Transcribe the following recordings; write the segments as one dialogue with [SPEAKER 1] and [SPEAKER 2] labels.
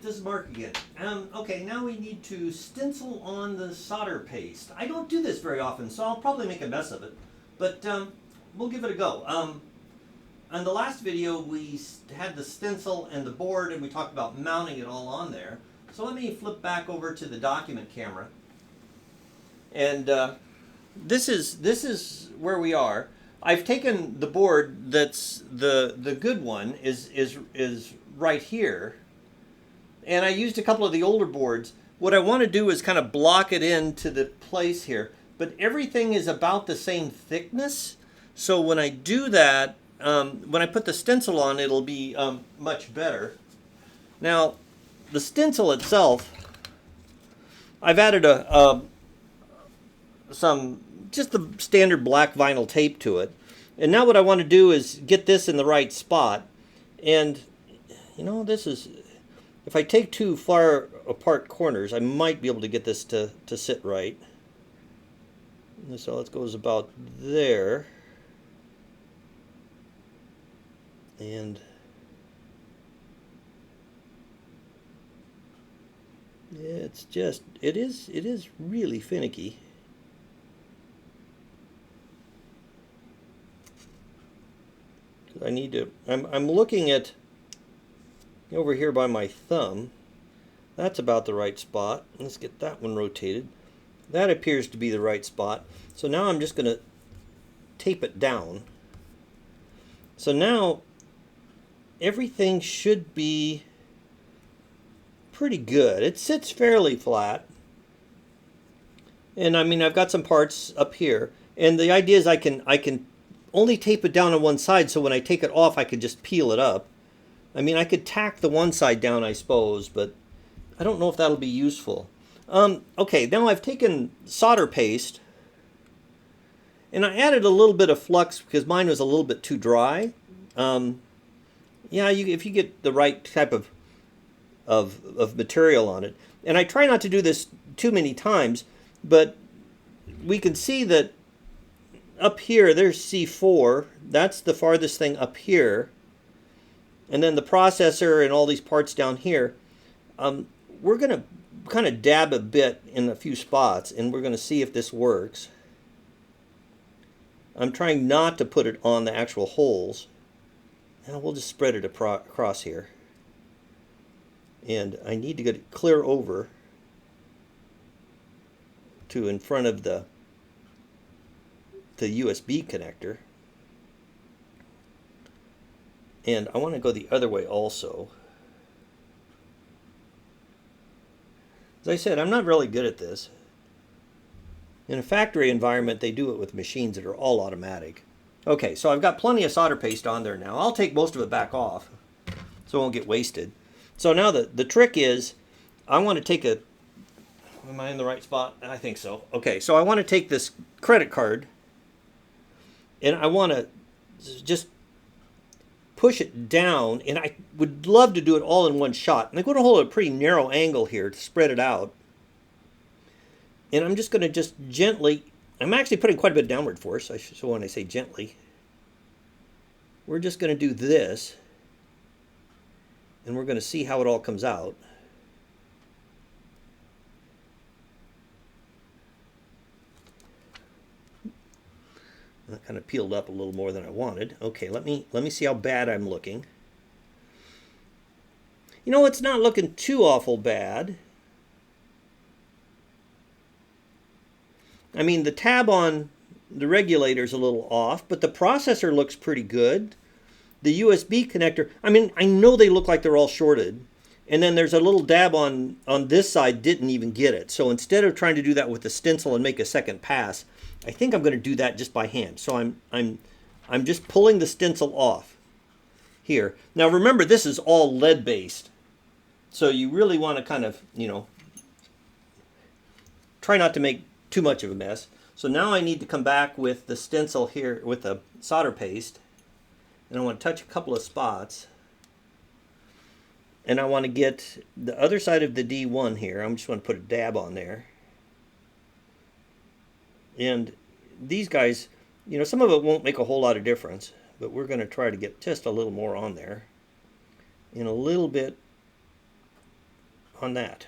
[SPEAKER 1] this is Mark again. Okay, now we need to stencil on the solder paste. I don't do this very often, so I'll probably make a mess of it, but we'll give it a go. On the last video, we had the stencil and the board, and we talked about mounting it all on there. So let me flip back over to the document camera, and this is where we are. I've taken the board that's the good one is right here, and I used a couple of the older boards. What I want to do is kind of block it into the place here, but everything is about the same thickness. So when I do that, when I put the stencil on, it'll be much better. Now, the stencil itself, I've added just the standard black vinyl tape to it. And now what I want to do is get this in the right spot. And, you know, this is, if I take two far apart corners, I might be able to get this to sit right. And so it goes about there. And it's just, it is really finicky. I need to, I'm looking at over here by my thumb. That's about the right spot. Let's get that one rotated. That appears to be the right spot. So now I'm just going to tape it down. So now everything should be pretty good. It sits fairly flat. And I mean, I've got some parts up here. And the idea is I can only tape it down on one side, so when I take it off I could just peel it up. I mean, I could tack the one side down, I suppose, but I don't know if that'll be useful. Okay, now I've taken solder paste and I added a little bit of flux because mine was a little bit too dry. Yeah, if you get the right type of material on it. And I try not to do this too many times, but we can see that up here, there's C4. That's the farthest thing up here. And then the processor and all these parts down here. We're going to kind of dab a bit in a few spots, and we're going to see if this works. I'm trying not to put it on the actual holes. Now we'll just spread it across here. And I need to get it clear over to in front of the USB connector. And I want to go the other way also. As I said, I'm not really good at this. In a factory environment, they do it with machines that are all automatic. Okay, so I've got plenty of solder paste on there now. I'll take most of it back off so it won't get wasted. So now the trick is, I want to take a, am I in the right spot? I think so. Okay, so I want to take this credit card and I want to just push it down, and I would love to do it all in one shot. And I'm going to hold a pretty narrow angle here to spread it out. And I'm just going to just gently, I'm actually putting quite a bit of downward force, so when I say gently, we're just going to do this, and we're going to see how it all comes out. That kind of peeled up a little more than I wanted. Okay, let me see how bad I'm looking. You know, it's not looking too awful bad. I mean, the tab on the regulator is a little off, but the processor looks pretty good. The USB connector, I mean, I know they look like they're all shorted. And then there's a little dab on this side, didn't even get it. So instead of trying to do that with the stencil and make a second pass, I think I'm going to do that just by hand. So I'm just pulling the stencil off here. Now remember, this is all lead based. So you really want to kind of, you know, try not to make too much of a mess. So now I need to come back with the stencil here with the solder paste. And I want to touch a couple of spots. And I want to get the other side of the D1 here. I'm just going to put a dab on there. And these guys, you know, some of it won't make a whole lot of difference, but we're going to try to get just a little more on there. And a little bit on that.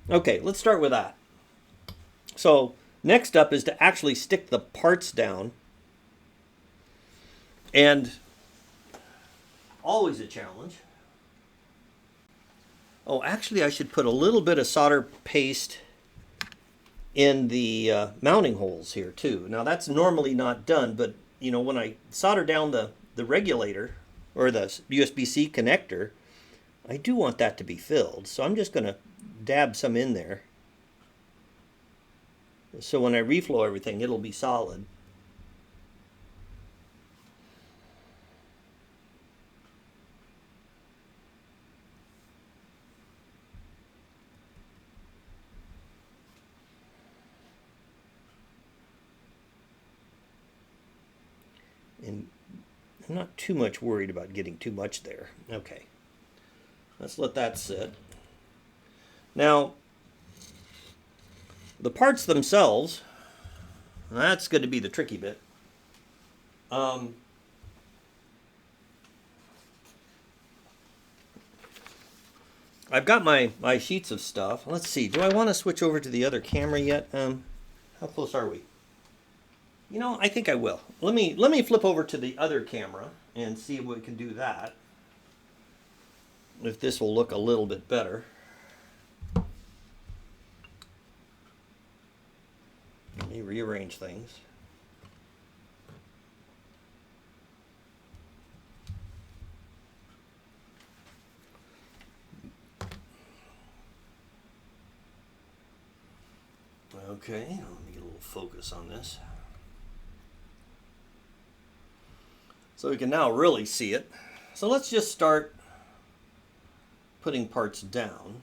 [SPEAKER 1] Okay, let's start with that. So next up is to actually stick the parts down. And always a challenge. Oh, actually I should put a little bit of solder paste in the mounting holes here too. Now that's normally not done, but you know, when I solder down the regulator or the USB-C connector, I do want that to be filled. So I'm just going to dab some in there. So when I reflow everything, it'll be solid. And I'm not too much worried about getting too much there. Okay, let's let that sit. Now, the parts themselves, that's going to be the tricky bit. I've got my sheets of stuff. Let's see, do I want to switch over to the other camera yet? How close are we? You know, I think I will. Let me flip over to the other camera and see if we can do that. If this will look a little bit better. Let me rearrange things. Okay, let me get a little focus on this. So we can now really see it. So let's just start putting parts down.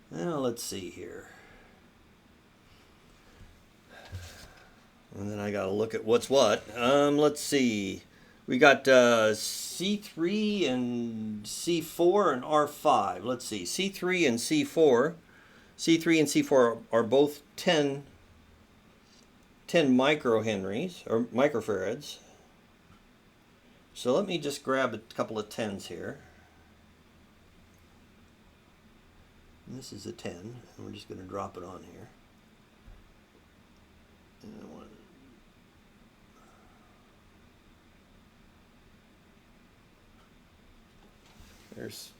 [SPEAKER 1] Now let's see here. And then I got to look at what's what. Let's see. We got C3 and C4 and R5. Let's see. C3 and C4. C3 and C4 are both 10 microhenries or microfarads. So let me just grab a couple of 10s here. And this is a 10, and we're just going to drop it on here. And I want there's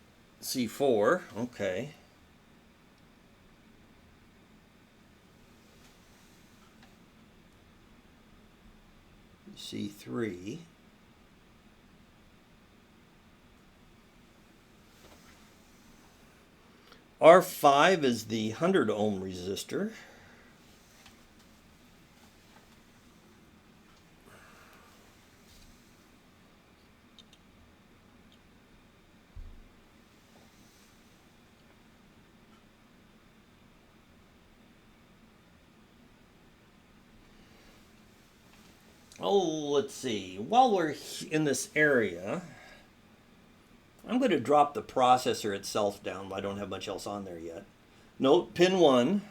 [SPEAKER 1] C4, okay. C3. R5 is the 100 ohm resistor. Oh, let's see. While we're in this area, I'm going to drop the processor itself down. I don't have much else on there yet. Note pin 1.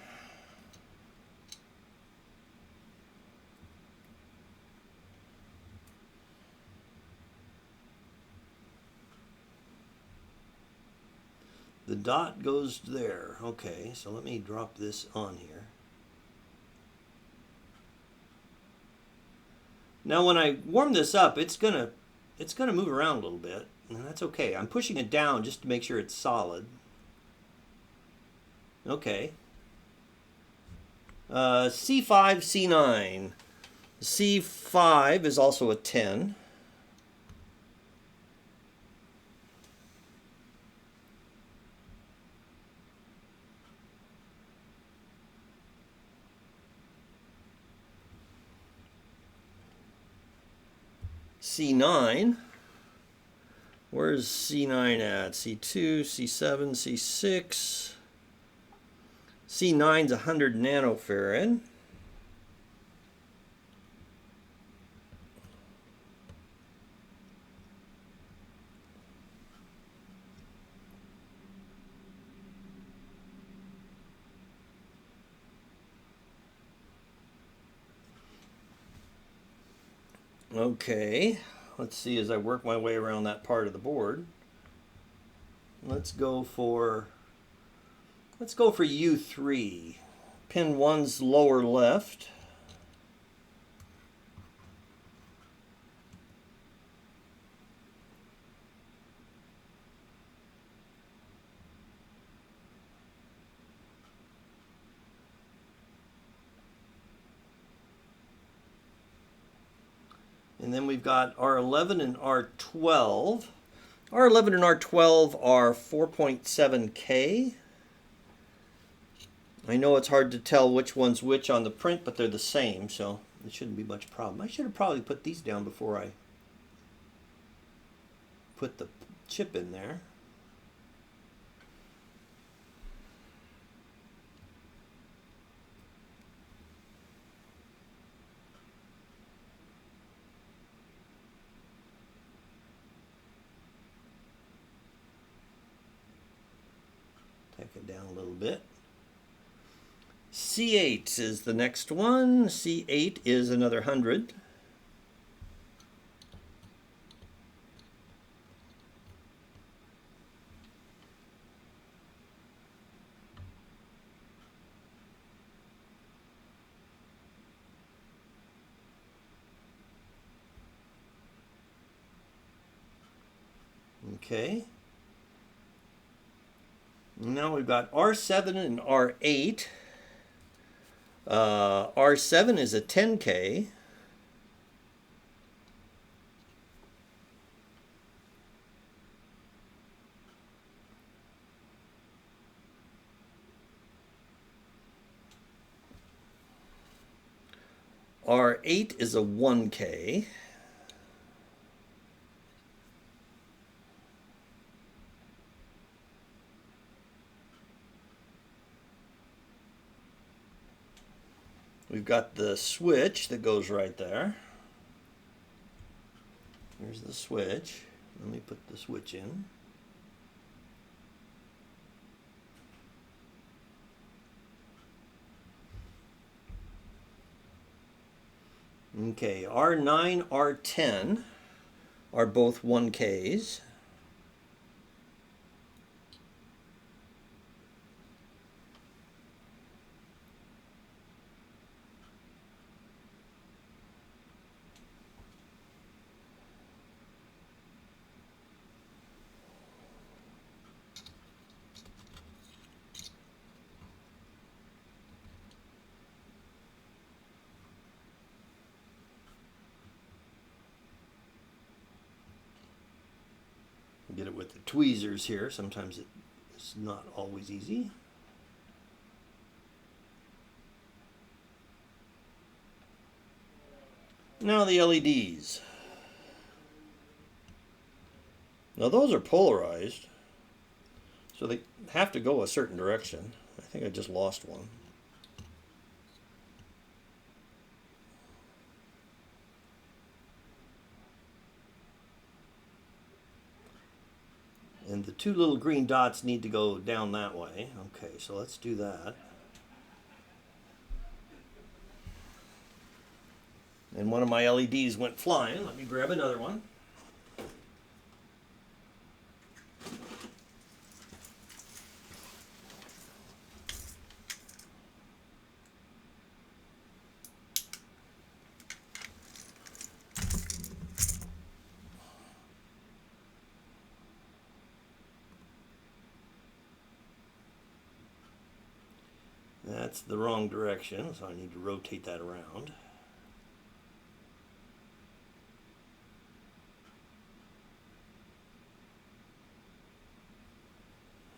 [SPEAKER 1] The dot goes there. Okay, so let me drop this on here. Now when I warm this up, it's gonna move around a little bit, and that's okay. I'm pushing it down just to make sure it's solid. Okay. C5, C9. C5 is also a 10. C9, where's C9 at? C2, C7, C6. C9's 100 nanofarad. Okay, let's see as I work my way around that part of the board. let's go for U3. Pin 1's lower left. And then we've got R11 and R12. R11 and R12 are 4.7K. I know it's hard to tell which one's which on the print, but they're the same, so it shouldn't be much problem. I should have probably put these down before I put the chip in there. Take it down a little bit. C8 is the next one. C8 is another 100. Okay. Now we've got R7 and R8. R7 is a 10K. R8 is a 1K. We've got the switch that goes right there. Here's the switch. Let me put the switch in. Okay, R9, R10 are both 1Ks. Get it with the tweezers here. Sometimes it's not always easy. Now the LEDs. Now those are polarized, so they have to go a certain direction. I think I just lost one. And the two little green dots need to go down that way. Okay, so let's do that. And one of my LEDs went flying. Let me grab another one. That's the wrong direction, so I need to rotate that around.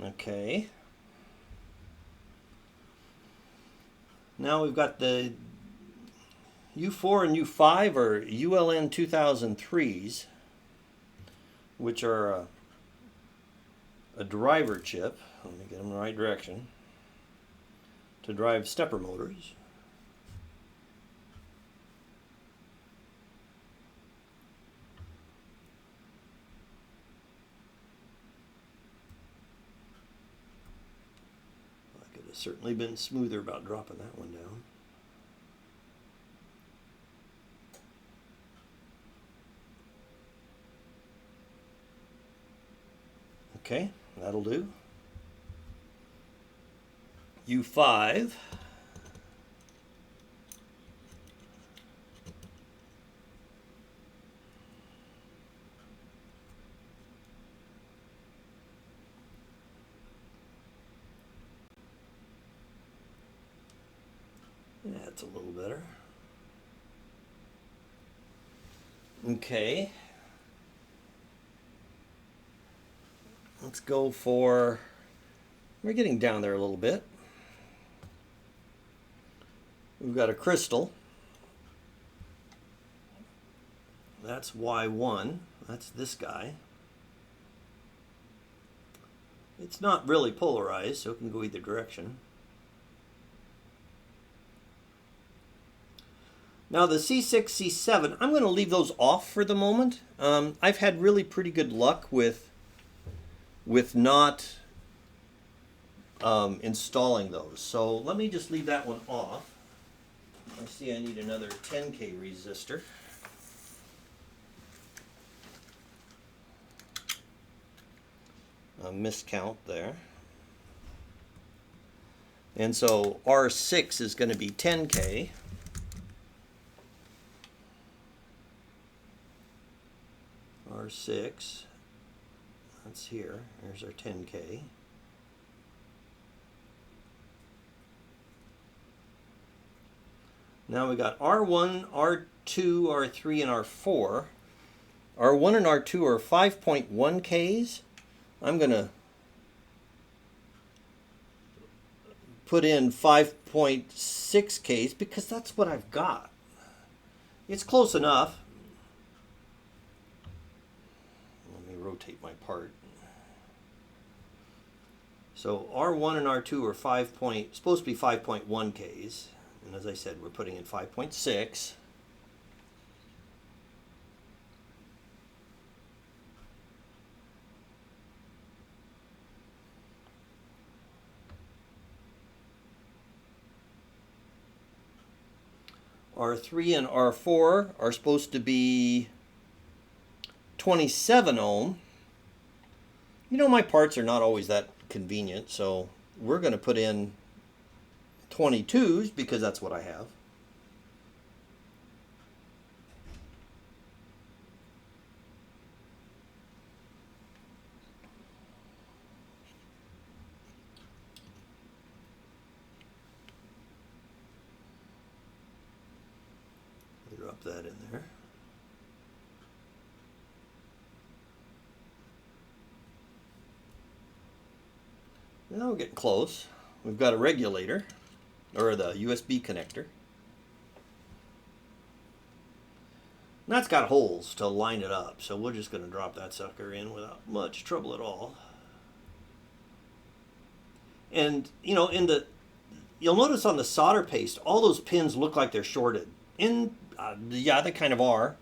[SPEAKER 1] Okay. Now we've got the U4 and U5 are ULN 2003s, which are a driver chip. Let me get them in the right direction. To drive stepper motors. I could have certainly been smoother about dropping that one down. Okay. That'll do. U5. That's a little better. Okay. Let's go for, we're getting down there a little bit. We've got a crystal. That's Y1. That's this guy. It's not really polarized, so it can go either direction. Now the C6, C7, I'm going to leave those off for the moment. I've had really pretty good luck with not installing those. So let me just leave that one off. I see I need another 10K resistor. A miscount there. And so R6 is going to be 10K. R6, that's here. There's our 10K. Now we got R1, R2, R3, and R4. R1 and R2 are 5.1 Ks. I'm going to put in 5.6 Ks because that's what I've got. It's close enough. Let me rotate my part. So R1 and R2 are supposed to be 5.1 Ks. And as I said, we're putting in 5.6. R3 and R4 are supposed to be 27 ohm. You know, my parts are not always that convenient, so we're going to put in 22s because that's what I have. Drop that in there. Now we're getting close. We've got a regulator, or the USB connector. And that's got holes to line it up, so we're just going to drop that sucker in without much trouble at all. And, you know, you'll notice on the solder paste, all those pins look like they're shorted. Yeah, they kind of are.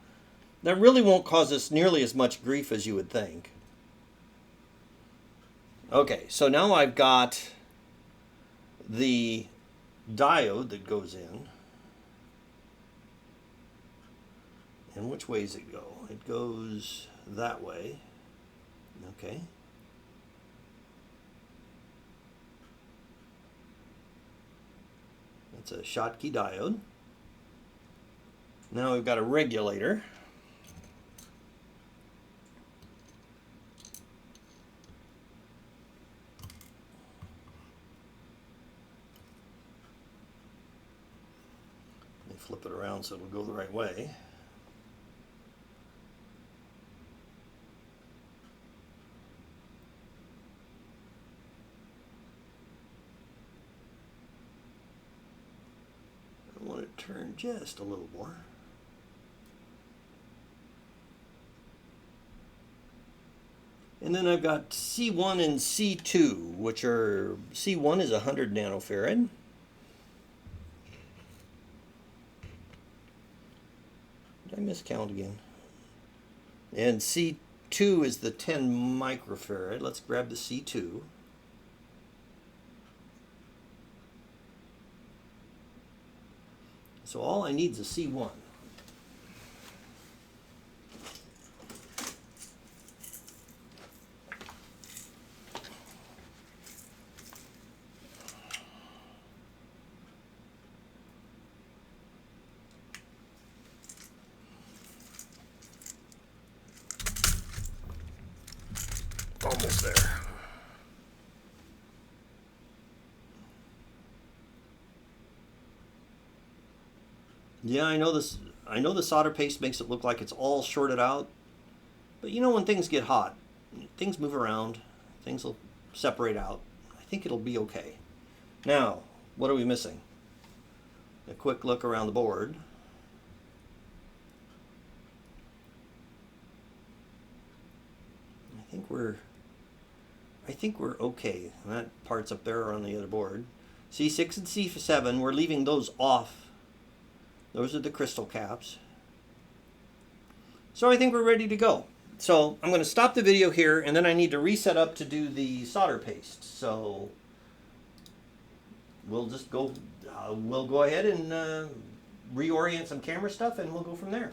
[SPEAKER 1] That really won't cause us nearly as much grief as you would think. Okay, so now I've got the diode that goes in. And which way does it go? It goes that way. Okay. That's a Schottky diode. Now we've got a regulator. Let me flip it around so it'll go the right way. I want it turned just a little more. And then I've got C1 and C2, which are, C1 is 100 nanofarad. Did I miscount again? And C2 is the 10 microfarad. Let's grab the C2. So all I need is a C1. Yeah, I know this. I know the solder paste makes it look like it's all shorted out, but you know when things get hot, things move around, things will separate out. I think it'll be okay. Now, what are we missing? A quick look around the board. I think we're okay. That part's up there on the other board. C6 and C7, we're leaving those off. Those are the crystal caps. So I think we're ready to go. So I'm going to stop the video here, and then I need to reset up to do the solder paste. So we'll just go, we'll go ahead and reorient some camera stuff, and we'll go from there.